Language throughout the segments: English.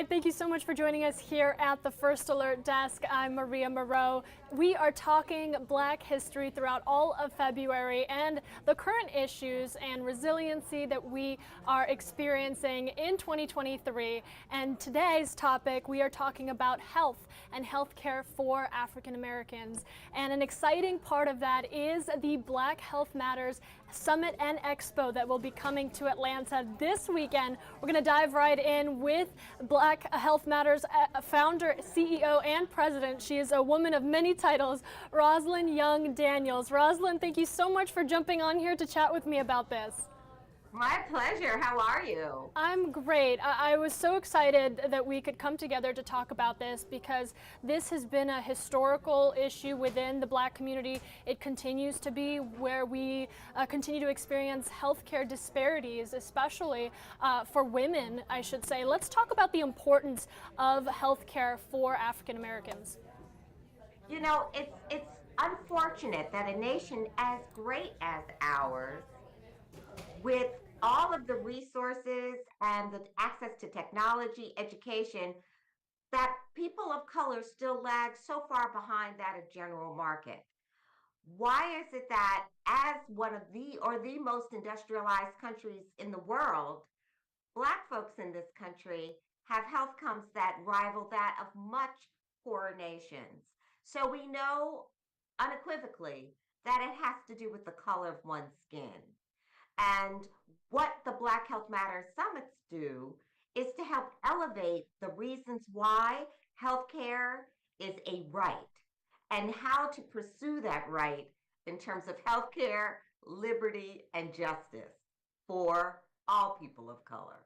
right, thank you so much for joining us here at the First Alert Desk. I'm Maria Moreau. We are talking Black history throughout all of February and the current issues and resiliency that we are experiencing in 2023. And today's topic, we are talking about health and healthcare for African Americans. And an exciting part of that is the Black Health Matters Summit and Expo that will be coming to Atlanta this weekend. We're going to dive right in with Black Health Matters founder, CEO, and president. She is a woman of many titles, Roslyn Young Daniels. Roslyn, thank you so much for jumping on here to chat with me about this. My pleasure. How are you? I'm great. I was so excited that we could come together to talk about this because this has been a historical issue within the Black community. It continues to be where we continue to experience healthcare disparities, especially for women, I should say. Let's talk about the importance of healthcare for African Americans. You know, it's unfortunate that a nation as great as ours, with all of the resources and the access to technology, education, that people of color still lag so far behind that of general market. Why is it that as one of the most industrialized countries in the world, Black folks in this country have health outcomes that rival that of much poorer nations? So we know unequivocally that it has to do with the color of one's skin. And what the Black Health Matters Summits do is to help elevate the reasons why healthcare is a right and how to pursue that right in terms of healthcare, liberty, and justice for all people of color.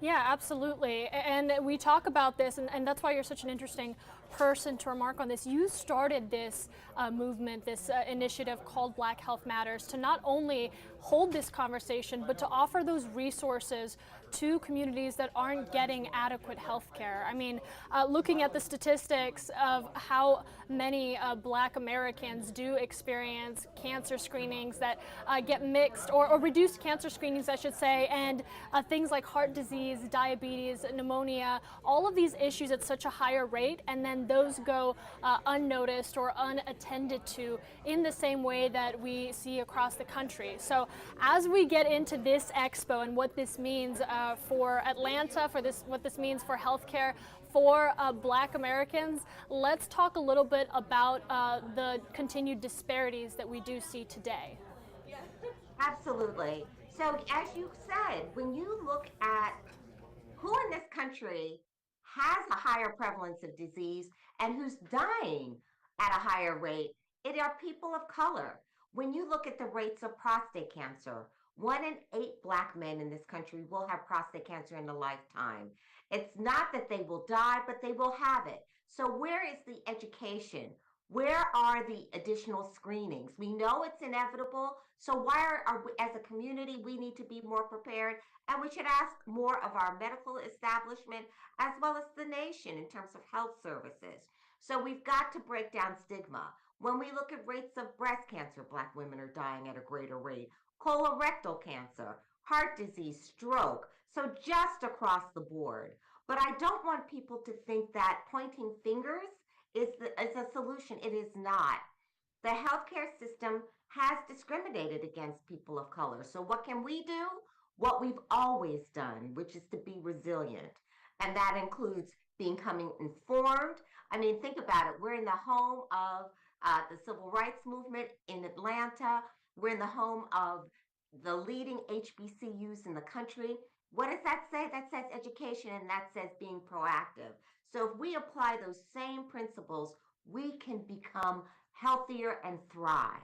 Yeah, absolutely. And we talk about this, and that's why you're such an interesting person to remark on this. You started this movement, this initiative called Black Health Matters, to not only hold this conversation, but to offer those resources to communities that aren't getting adequate health care. I mean, looking at the statistics of how many Black Americans do experience cancer screenings that get mixed, or reduced cancer screenings, I should say, and things like heart disease, diabetes, pneumonia, all of these issues at such a higher rate, and then those go unnoticed or unattended to in the same way that we see across the country. So as we get into this expo and what this means for Atlanta, what this means for healthcare for Black Americans, let's talk a little bit about the continued disparities that we do see today. Absolutely. So as you said, when you look at who in this country has a higher prevalence of disease and who's dying at a higher rate, it are people of color. When you look at the rates of prostate cancer, 1 in 8 Black men in this country will have prostate cancer in a lifetime. It's not that they will die, but they will have it. So where is the education? Where are the additional screenings? We know it's inevitable. So why are we, as a community, we need to be more prepared, and we should ask more of our medical establishment as well as the nation in terms of health services. So we've got to break down stigma. When we look at rates of breast cancer, Black women are dying at a greater rate. Colorectal cancer, heart disease, stroke. So just across the board. But I don't want people to think that pointing fingers is a solution. It is not. The healthcare system has discriminated against people of color. So what can we do? What we've always done, which is to be resilient. And that includes becoming informed. I mean, think about it. We're in the home of the civil rights movement in Atlanta. We're in the home of the leading HBCUs in the country. What does that say? That says education, and that says being proactive. So if we apply those same principles, we can become healthier and thrive.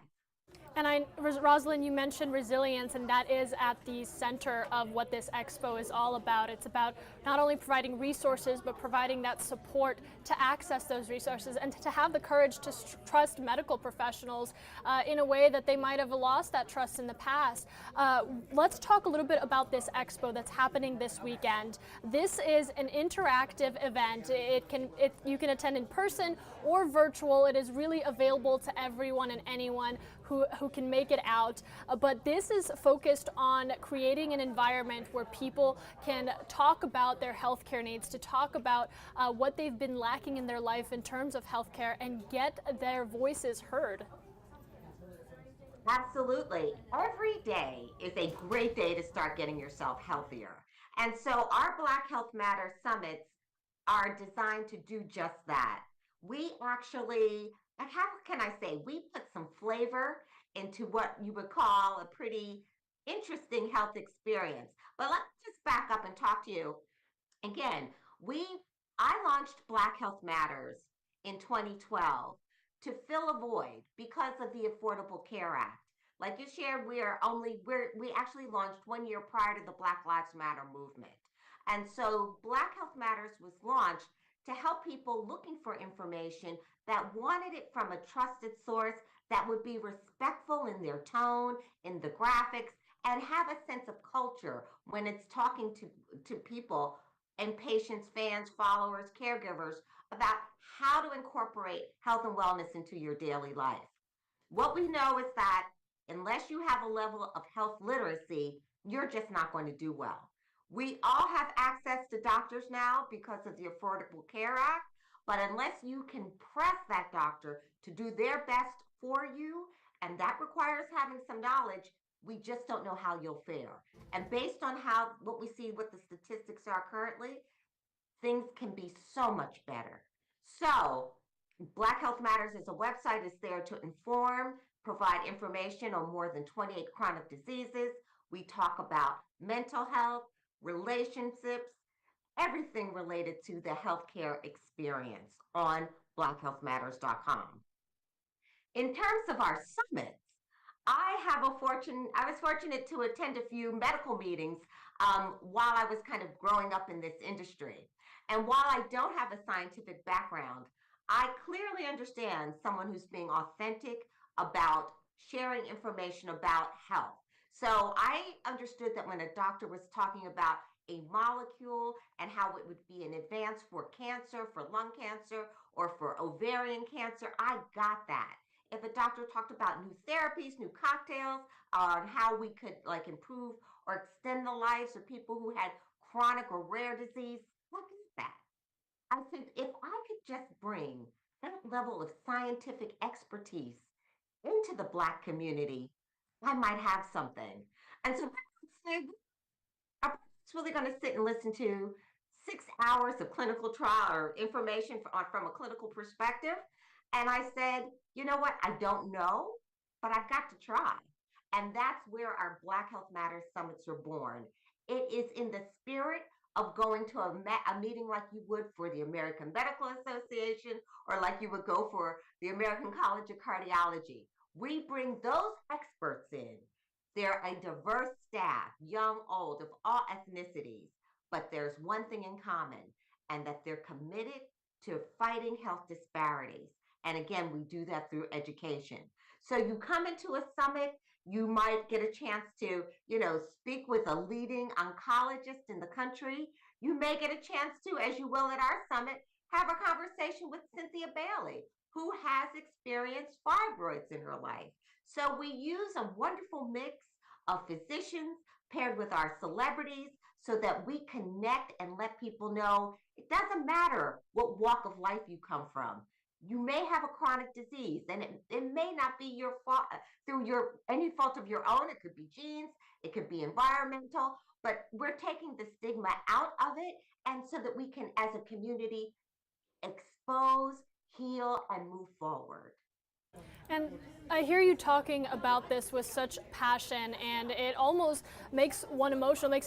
And Roslyn, you mentioned resilience, and that is at the center of what this expo is all about. It's about not only providing resources, but providing that support to access those resources and to have the courage to trust medical professionals in a way that they might have lost that trust in the past. Let's talk a little bit about this expo that's happening this weekend. This is an interactive event. You can attend in person or virtual. It is really available to everyone and anyone who who can make it out. But this is focused on creating an environment where people can talk about their healthcare needs, to talk about what they've been lacking in their life in terms of healthcare, and get their voices heard. Absolutely. Every day is a great day to start getting yourself healthier. And so our Black Health Matters summits are designed to do just that. We actually, like, how can I say, we put some flavor into what you would call a pretty interesting health experience. But let's just back up and talk to you again. we I launched Black Health Matters in 2012 to fill a void because of the Affordable Care Act. Like you shared, we actually launched 1 year prior to the Black Lives Matter movement. And so Black Health Matters was launched to help people looking for information that wanted it from a trusted source, that would be respectful in their tone, in the graphics, and have a sense of culture when it's talking to people and patients, fans, followers, caregivers about how to incorporate health and wellness into your daily life. What we know is that unless you have a level of health literacy, you're just not going to do well. We all have access to doctors now because of the Affordable Care Act, but unless you can press that doctor to do their best for you, and that requires having some knowledge, we just don't know how you'll fare. And based on what we see, what the statistics are currently, things can be so much better. So Black Health Matters as a website is there to inform, provide information on more than 28 chronic diseases. We talk about mental health, relationships, everything related to the healthcare experience on blackhealthmatters.com. In terms of our summits, I was fortunate to attend a few medical meetings while I was kind of growing up in this industry. And while I don't have a scientific background, I clearly understand someone who's being authentic about sharing information about health. So I understood that when a doctor was talking about a molecule and how it would be an advance for cancer, for lung cancer, or for ovarian cancer, I got that. If a doctor talked about new therapies, new cocktails, on how we could improve or extend the lives of people who had chronic or rare disease, what is that? I said, if I could just bring that level of scientific expertise into the Black community, I might have something. And so I'm really going to sit and listen to 6 hours of clinical trial or information from a clinical perspective. And I said, you know what? I don't know, but I've got to try. And that's where our Black Health Matters summits are born. It is in the spirit of going to a meeting like you would for the American Medical Association, or like you would go for the American College of Cardiology. We bring those experts in. They're a diverse staff, young, old, of all ethnicities, but there's one thing in common, and that they're committed to fighting health disparities. And again, we do that through education. So you come into a summit, you might get a chance to, speak with a leading oncologist in the country. You may get a chance to, as you will at our summit, have a conversation with Cynthia Bailey, who has experienced fibroids in her life. So we use a wonderful mix of physicians paired with our celebrities so that we connect and let people know it doesn't matter what walk of life you come from. You may have a chronic disease, and it may not be your fault through any fault of your own. It could be genes, it could be environmental, but we're taking the stigma out of it, and so that we can, as a community, expose, heal, and move forward. And I hear you talking about this with such passion, and it almost makes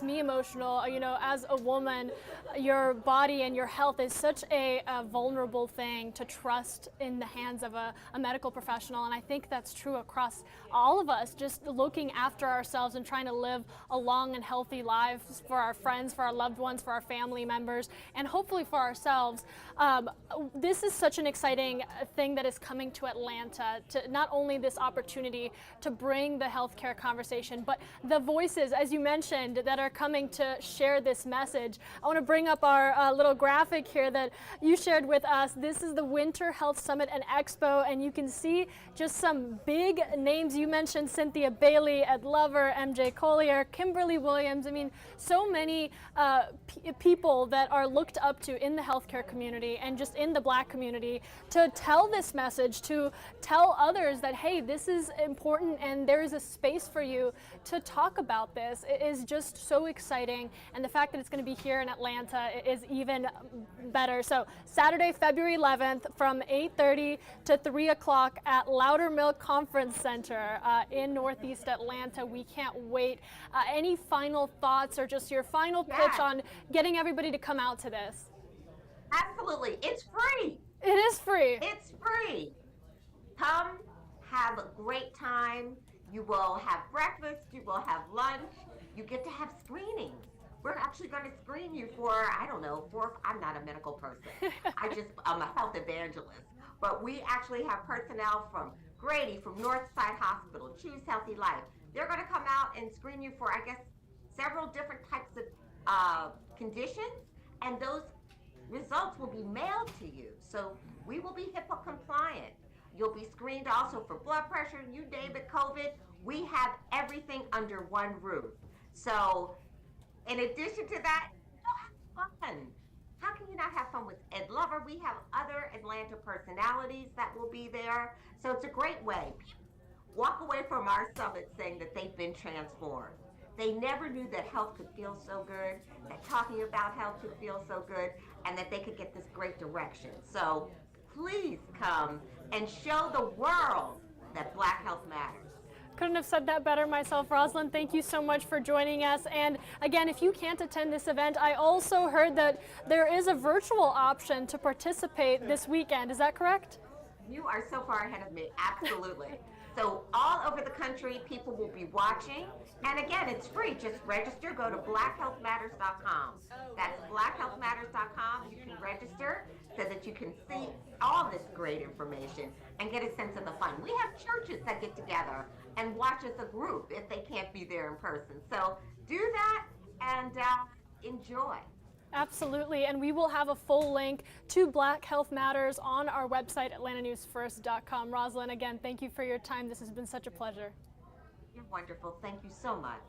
me emotional. As a woman, your body and your health is such a vulnerable thing to trust in the hands of a medical professional. And I think that's true across all of us, just looking after ourselves and trying to live a long and healthy lives for our friends, for our loved ones, for our family members, and hopefully for ourselves. This is such an exciting thing that is coming to Atlanta. Atlanta, to not only this opportunity to bring the healthcare conversation, but the voices, as you mentioned, that are coming to share this message. I want to bring up our little graphic here that you shared with us. This is the Winter Health Summit and Expo, and you can see just some big names. You mentioned Cynthia Bailey, Ed Lover, MJ Collier, Kimberly Williams. I mean, so many people that are looked up to in the healthcare community and just in the Black community to tell this message, to tell others that, hey, this is important and there is a space for you to talk about this. It is just so exciting, and the fact that it's going to be here in Atlanta is even better. So Saturday, February 11th from 8:30 to 3 o'clock at Loudermilk Conference Center in Northeast Atlanta. We can't wait. Any final thoughts or just your final pitch on getting everybody to come out to this? Absolutely. It's free. It is free. It's free. Come have a great time. You will have breakfast. You will have lunch. You get to have screenings. We're actually going to screen you for, I don't know, I'm not a medical person. I'm a health evangelist. But we actually have personnel from Grady, from Northside Hospital, Choose Healthy Life. They're going to come out and screen you for, I guess, several different types of conditions, and those results will be mailed to you. So we will be HIPAA compliant. You'll be screened also for blood pressure, you name it, COVID. We have everything under one roof. So in addition to that, you'll have fun. How can you not have fun with Ed Lover? We have other Atlanta personalities that will be there. So it's a great way. Walk away from our summit saying that they've been transformed. They never knew that health could feel so good, that talking about health could feel so good, and that they could get this great direction. So please come and show the world that Black health matters. Couldn't have said that better myself. Roslyn, thank you so much for joining us. And again, if you can't attend this event, I also heard that there is a virtual option to participate this weekend. Is that correct? You are so far ahead of me. Absolutely. So all over the country, people will be watching. And again, it's free. Just register. Go to blackhealthmatters.com. That's blackhealthmatters.com. You can register so that you can see all this great information and get a sense of the fun. We have churches that get together and watch as a group if they can't be there in person. So do that and enjoy. Absolutely, and we will have a full link to Black Health Matters on our website, atlantanewsfirst.com. Roslyn, again, thank you for your time. This has been such a pleasure. You're wonderful. Thank you so much.